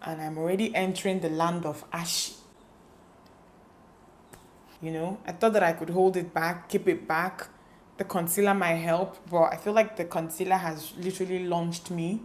and I'm already entering the land of ashy. You know, I thought that I could hold it back, keep it back. The concealer might help, but I feel like the concealer has literally launched me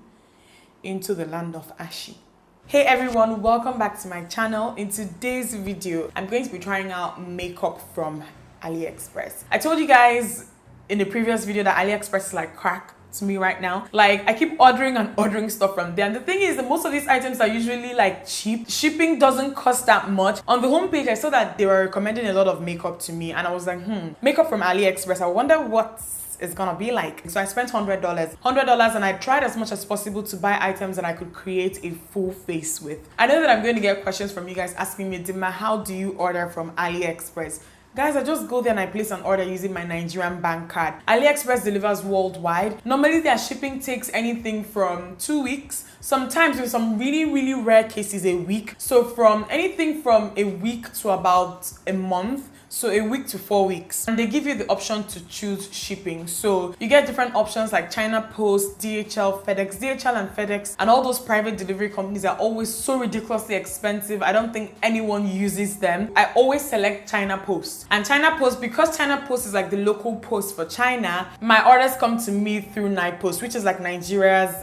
into the land of ashy. Hey everyone, welcome back to my channel. In today's video, I'm going to be trying out makeup from Aliexpress. I told you guys in the previous video that Aliexpress is like crack to me right now. Like, I keep ordering and ordering stuff from there, and the thing is that most of these items are usually like cheap. Shipping doesn't cost that much. On the homepage, I saw that they were recommending a lot of makeup to me, and I was like, makeup from Aliexpress, I wonder what it's gonna be like. So I spent $100, and I tried as much as possible to buy items that I could create a full face with. I know that I'm going to get questions from you guys asking me, Dimma, how do you order from Aliexpress? Guys, I just go there and I place an order using my Nigerian bank card. Aliexpress delivers worldwide. Normally their shipping takes anything from 2 weeks. Sometimes in some really rare cases a week. So from anything from a week to about a month. So a week to 4 weeks. And they give you the option to choose shipping. So you get different options like China Post, DHL, FedEx. DHL and FedEx and all those private delivery companies are always so ridiculously expensive. I don't think anyone uses them. I always select China Post. And China Post, because China Post is like the local post for China, my orders come to me through Post, which is like Nigeria's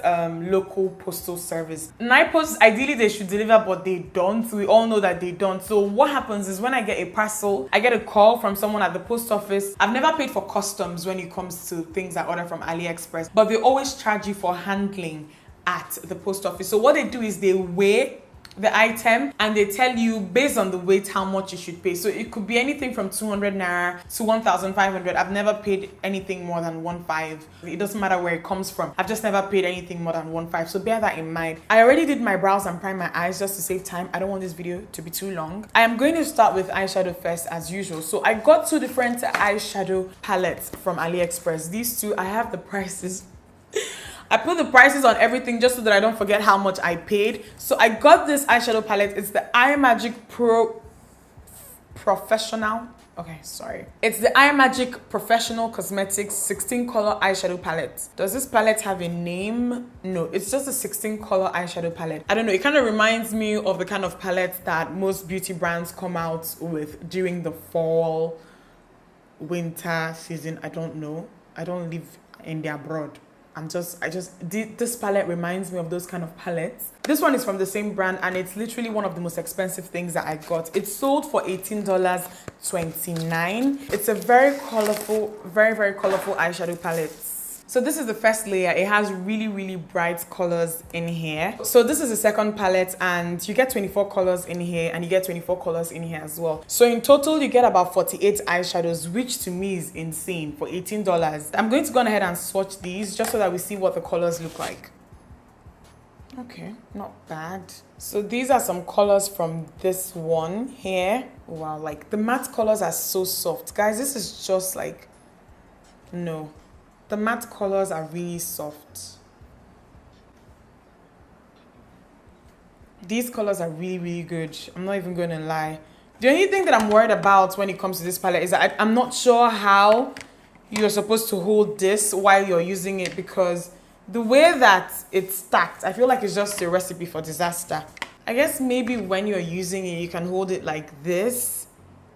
local postal service. Post, ideally they should deliver, but they don't. We all know that they don't. So what happens is when I get a parcel, I get a call from someone at the post office. I've never paid for customs when it comes to things I order from Aliexpress, but they always charge you for handling at the post office. So what they do is they weigh the item and they tell you based on the weight how much you should pay. So it could be anything from 200 naira to 1,500. I've never paid anything more than 1.5. It doesn't matter where it comes from. I've just never paid anything more than 1.5. So bear that in mind. I already did my brows and primed my eyes just to save time. I don't want this video to be too long. I am going to start with eyeshadow first as usual. So I got two different eyeshadow palettes from Aliexpress. These two, I have the prices. I put the prices on everything just so that I don't forget how much I paid. So I got this eyeshadow palette. It's the iMagic Pro Professional. Okay, sorry. It's the iMagic Professional Cosmetics 16 color eyeshadow palette. Does this palette have a name? No, it's just a 16 color eyeshadow palette. I don't know, it kind of reminds me of the kind of palette that most beauty brands come out with during the fall, winter season. I don't know. I don't live in the abroad. This palette reminds me of those kind of palettes. This one is from the same brand and it's literally one of the most expensive things that I got. It's sold for $18.29. It's a very colorful, very colorful eyeshadow palette. So this is the first layer. It has really bright colors in here. So this is the second palette and you get 24 colors in here and you get 24 colors in here as well. So in total, you get about 48 eyeshadows, which to me is insane for $18. I'm going to go ahead and swatch these just so that we see what the colors look like. Okay, not bad. So these are some colors from this one here. Wow, like the matte colors are so soft. Guys, this is just like, no. The matte colors are really soft. These colors are really good. I'm not even going to lie. The only thing that I'm worried about when it comes to this palette is that I'm not sure how you're supposed to hold this while you're using it, because the way that it's stacked, I feel like it's just a recipe for disaster. I guess maybe when you're using it, you can hold it like this,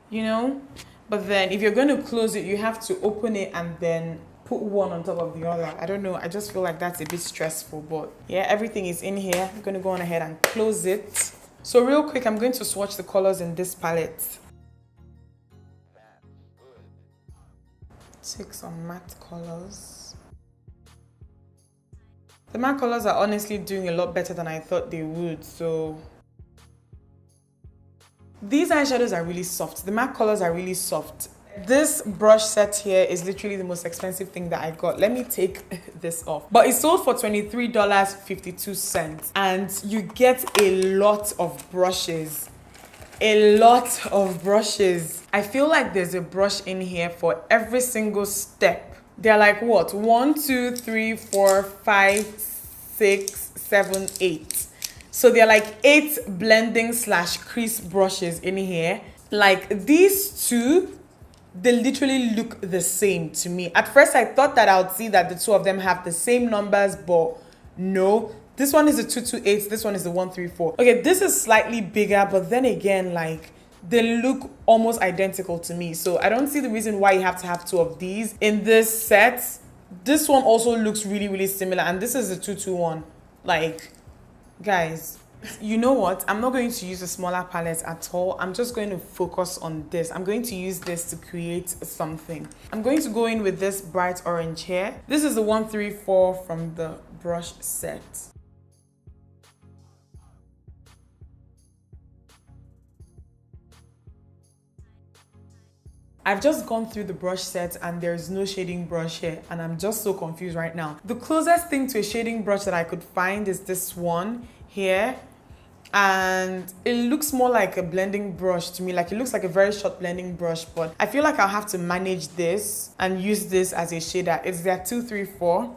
you know? But then if you're going to close it, you have to open it and then put one on top of the other. I don't know. I just feel like that's a bit stressful, but yeah, everything is in here. I'm going to go on ahead and close it. So real quick, I'm going to swatch the colors in this palette. Take some matte colors. The matte colors are honestly doing a lot better than I thought they would. So these eyeshadows are really soft. The matte colors are really soft. This brush set here is literally the most expensive thing that I got. Let me take this off. But it sold for $23.52 and you get a lot of brushes. A lot of brushes. I feel like there's a brush in here for every single step. They're like what? 1, 2, 3, 4, 5, 6, 7, 8. So they're like 8 blending / crease brushes in here. Like these two, they literally look the same to me. At first, I thought that I would see that the two of them have the same numbers, but no, This one is the 228, this one is the 134. Okay, this is slightly bigger, but then again, like, they look almost identical to me. So I don't see the reason why you have to have two of these in this set. This one also looks really, really similar, and this is the 221. Like, guys, you know what? I'm not going to use a smaller palette at all. I'm just going to focus on this. I'm going to use this to create something. I'm going to go in with this bright orange here. This is the 134 from the brush set. I've just gone through the brush set and there's no shading brush here, and I'm just so confused right now. The closest thing to a shading brush that I could find is this one here, and it looks more like a blending brush to me. Like, it looks like a very short blending brush, but I feel like I'll have to manage this and use this as a shader. It's their 234.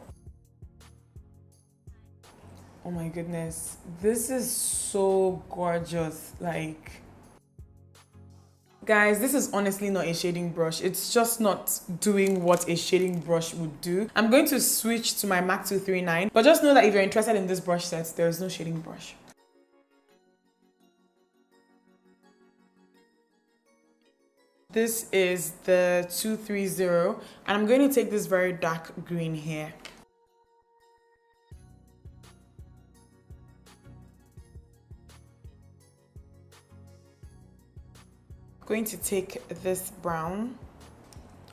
Oh my goodness, this is so gorgeous. Like, guys, this is honestly not a shading brush. It's just not doing what a shading brush would do. I'm going to switch to my MAC 239, but just know that if you're interested in this brush set, there is no shading brush. This is the 230, and I'm going to take this very dark green here. Going to take this brown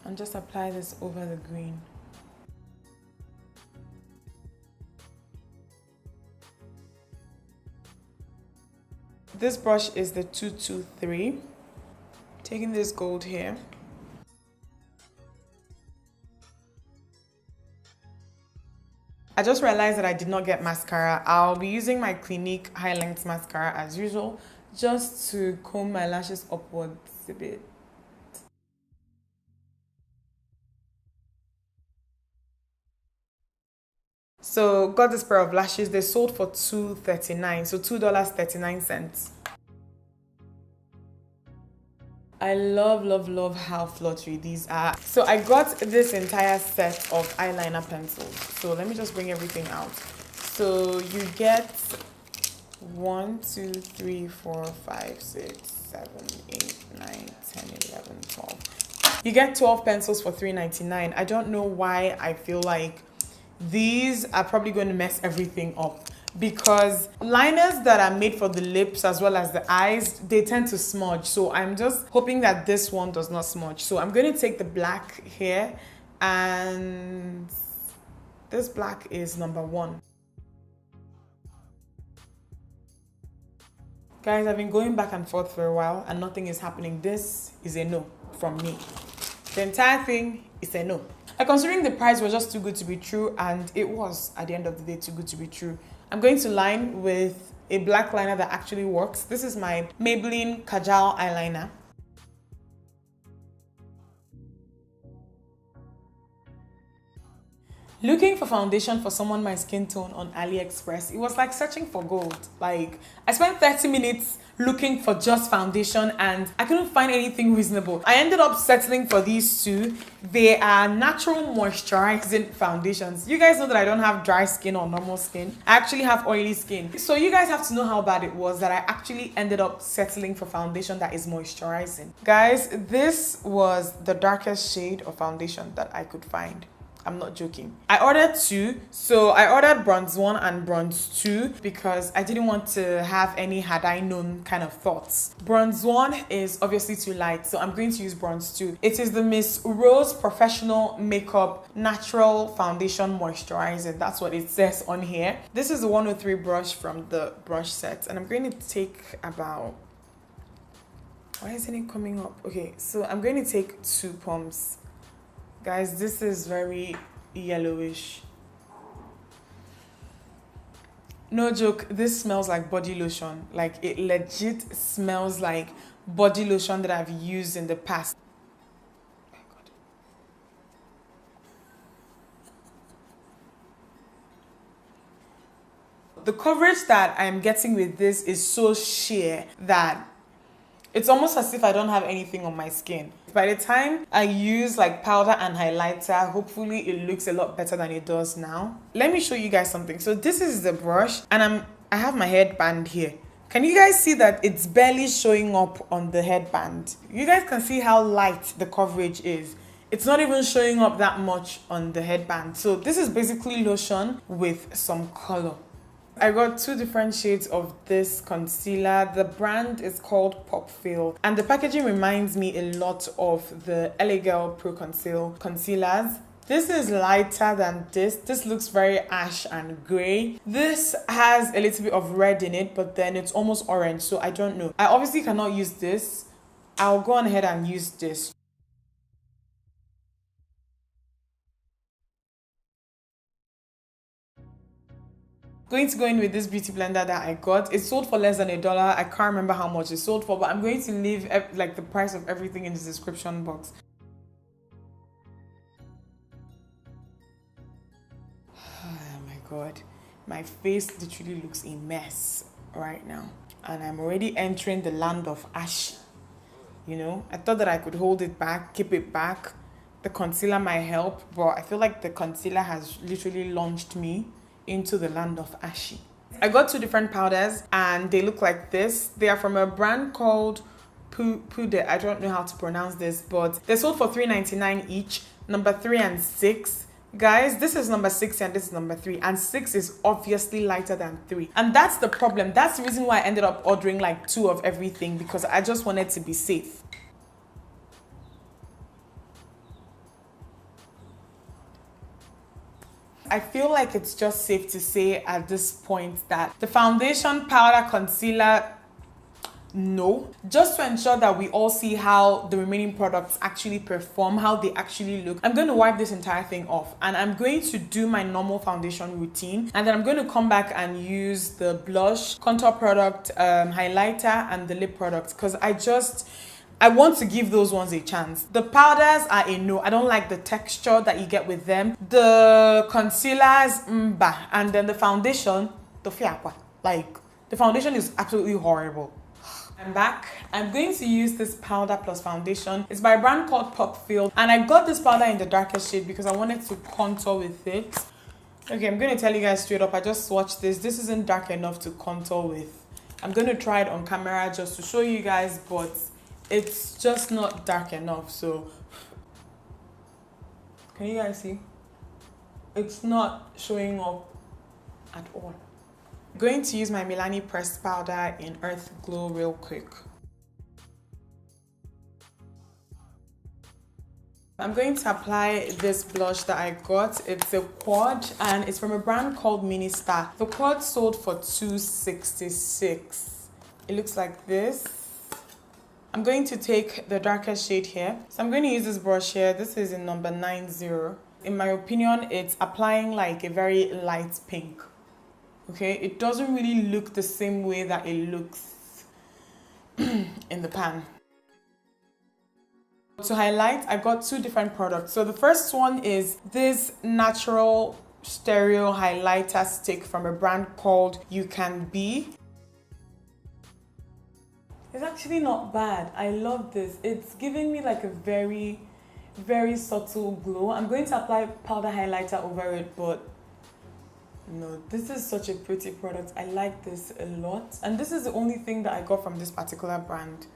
and just apply this over the green. This brush is the 223. Taking this gold here. I just realized that I did not get mascara. I'll be using my Clinique high length mascara as usual, just to comb my lashes upwards a bit. So got this pair of lashes. They sold for $2.39, so $2.39. I love how fluttery these are. So I got this entire set of eyeliner pencils. So let me just bring everything out. So you get 1, 2, 3, 4, 5, 6, 7, 8, 9, 10, 11, 12. You get 12 pencils for $3.99. I don't know why I feel like these are probably going to mess everything up, because liners that are made for the lips as well as the eyes, they tend to smudge. So I'm just hoping that this one does not smudge. So I'm going to take the black here, and this black is number 1. Guys, I've been going back and forth for a while and nothing is happening. This is a no from me. The entire thing is a no. Considering the price was just too good to be true, and it was, at the end of the day, too good to be true, I'm going to line with a black liner that actually works. This is my Maybelline Kajal eyeliner. Looking for foundation for someone my skin tone on Aliexpress, it was like searching for gold. Like, I spent 30 minutes looking for just foundation and I couldn't find anything reasonable. I ended up settling for these two. They are natural moisturizing foundations. You guys know that I don't have dry skin or normal skin. I actually have oily skin. So you guys have to know how bad it was that I actually ended up settling for foundation that is moisturizing. Guys, this was the darkest shade of foundation that I could find. I'm not joking. I ordered 2. So I ordered bronze 1 and bronze 2 because I didn't want to have any had I known kind of thoughts. Bronze 1 is obviously too light, so I'm going to use bronze 2. It is the Miss Rose Professional Makeup Natural Foundation Moisturizer. That's what it says on here. This is the 103 brush from the brush set, and I'm going to take about... Why isn't it coming up? Okay, so I'm going to take 2 pumps. Guys, this is very yellowish. No joke, this smells like body lotion. Like, it legit smells like body lotion that I've used in the past. Oh my God. The coverage that I'm getting with this is so sheer that it's almost as if I don't have anything on my skin. But by the time I use like powder and highlighter, hopefully it looks a lot better than it does now. Let me show you guys something. So this is the brush, and I have my headband here. Can you guys see that it's barely showing up on the headband? You guys can see how light the coverage is. It's not even showing up that much on the headband. So this is basically lotion with some color. I got 2 different shades of this concealer. The brand is called Pop Fill, and the packaging reminds me a lot of the LA Girl Pro Conceal concealers. This is lighter than this. This looks very ash and grey. This has a little bit of red in it, but then it's almost orange, so I don't know. I obviously cannot use this. I'll go on ahead and use this. Going to go in with this beauty blender that I got. It sold for less than $1. I can't remember how much it sold for, but I'm going to leave like the price of everything in the description box. Oh my god, my face literally looks a mess right now, and I'm already entering the land of ash. You know, I thought that I could hold it back, keep it back. The concealer might help, but I feel like the concealer has literally launched me into the land of ashy. I got 2 different powders, and they look like this. They are from a brand called Pude. I don't know how to pronounce this, but they sold for $3.99 each. Number 3 and 6. Guys, this is number 6 and this is number 3, and 6 is obviously lighter than 3, and that's the problem. That's the reason why I ended up ordering like 2 of everything, because I just wanted to be safe. I feel like it's just safe to say at this point that the foundation, powder, concealer, no. Just to ensure that we all see how the remaining products actually perform, how they actually look, I'm going to wipe this entire thing off, and I'm going to do my normal foundation routine, and then I'm going to come back and use the blush, contour product, highlighter, and the lip product, because I want to give those ones a chance. The powders are a no. I don't like the texture that you get with them. The concealers, bah. And then the foundation, the fiakwa. Like, the foundation is absolutely horrible. I'm back. I'm going to use this powder plus foundation. It's by a brand called Pop Fill, and I got this powder in the darkest shade because I wanted to contour with it. Okay, I'm going to tell you guys straight up, I just swatched this. This isn't dark enough to contour with. I'm going to try it on camera just to show you guys, but it's just not dark enough. So can you guys see? It's not showing up at all. I'm going to use my Milani pressed powder in Earth Glow real quick. I'm going to apply this blush that I got. It's a quad, and it's from a brand called Mini Star. The quad sold for $2.66. It looks like this. I'm going to take the darker shade here. So I'm going to use this brush here. This is in number 90. In my opinion, it's applying like a very light pink. Okay, it doesn't really look the same way that it looks in the pan. To highlight, I got 2 different products. So the first one is this natural stereo highlighter stick from a brand called You Can Be. It's actually not bad. I love this. It's giving me like a very, very subtle glow. I'm going to apply powder highlighter over it, but no, this is such a pretty product. I like this a lot. And this is the only thing that I got from this particular brand.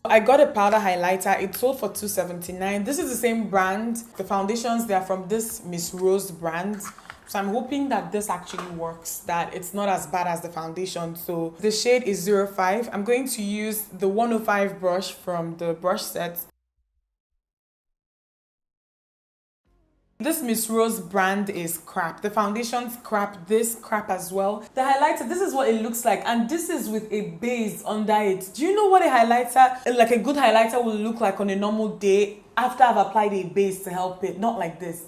I got a powder highlighter. It sold for $2.79. This is the same brand. The foundations, they are from this Miss Rose brand. So I'm hoping that this actually works, that it's not as bad as the foundation. So the shade is 05. I'm going to use the 105 brush from the brush set. This Miss Rose brand is crap. The foundation's crap. This crap as well. The highlighter, this is what it looks like. And this is with a base under it. Do you know what a highlighter, like a good highlighter, will look like on a normal day after I've applied a base to help it? Not like this.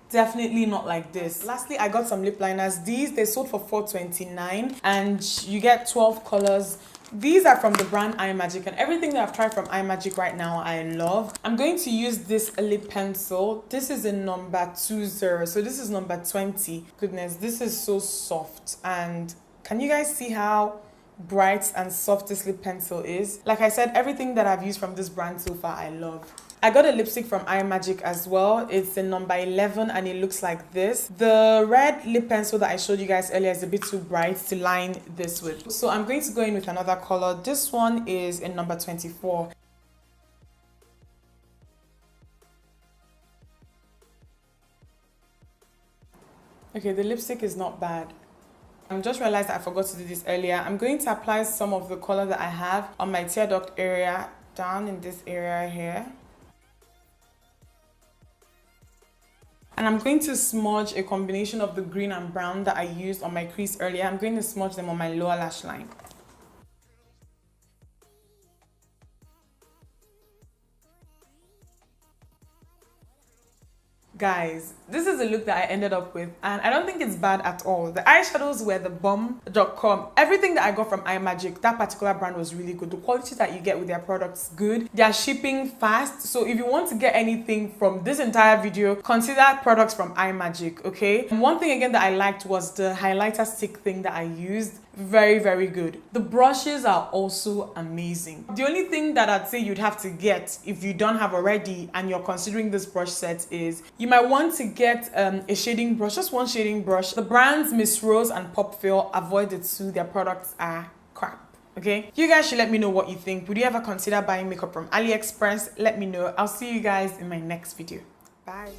Definitely not like this. Lastly, I got some lip liners. These, they sold for $4.29 and you get 12 colors. These are from the brand iMagic, and everything that I've tried from iMagic right now I love. I'm going to use this lip pencil. This is in number 20, so this is number 20. Goodness, this is so soft, and can you guys see how bright and softest lip pencil is. Like I said, everything that I've used from this brand so far, I love. I got a lipstick from iMagic as well. It's in number 11 and it looks like this. The red lip pencil that I showed you guys earlier is a bit too bright to line this with. So I'm going to go in with another color. This one is in number 24. Okay, the lipstick is not bad. I just realized that I forgot to do this earlier. I'm going to apply some of the color that I have on my tear duct area, down in this area here. And I'm going to smudge a combination of the green and brown that I used on my crease earlier. I'm going to smudge them on my lower lash line. Guys, this is the look that I ended up with and I don't think it's bad at all. The eyeshadows were the bomb.com. Everything that I got from iMagic, that particular brand was really good. The quality that you get with their products good. They are shipping fast. So if you want to get anything from this entire video, consider products from iMagic, okay? And one thing again that I liked was the highlighter stick thing that I used. Very, very good. The brushes are also amazing. The only thing that I'd say you'd have to get if you don't have already and you're considering this brush set is you might want to get a shading brush, just one shading brush. The brands Miss Rose and Pop Fill, avoid the two. Their products are crap. Okay, you guys should let me know what you think. Would you ever consider buying makeup from AliExpress? Let me know. I'll see you guys in my next video. Bye.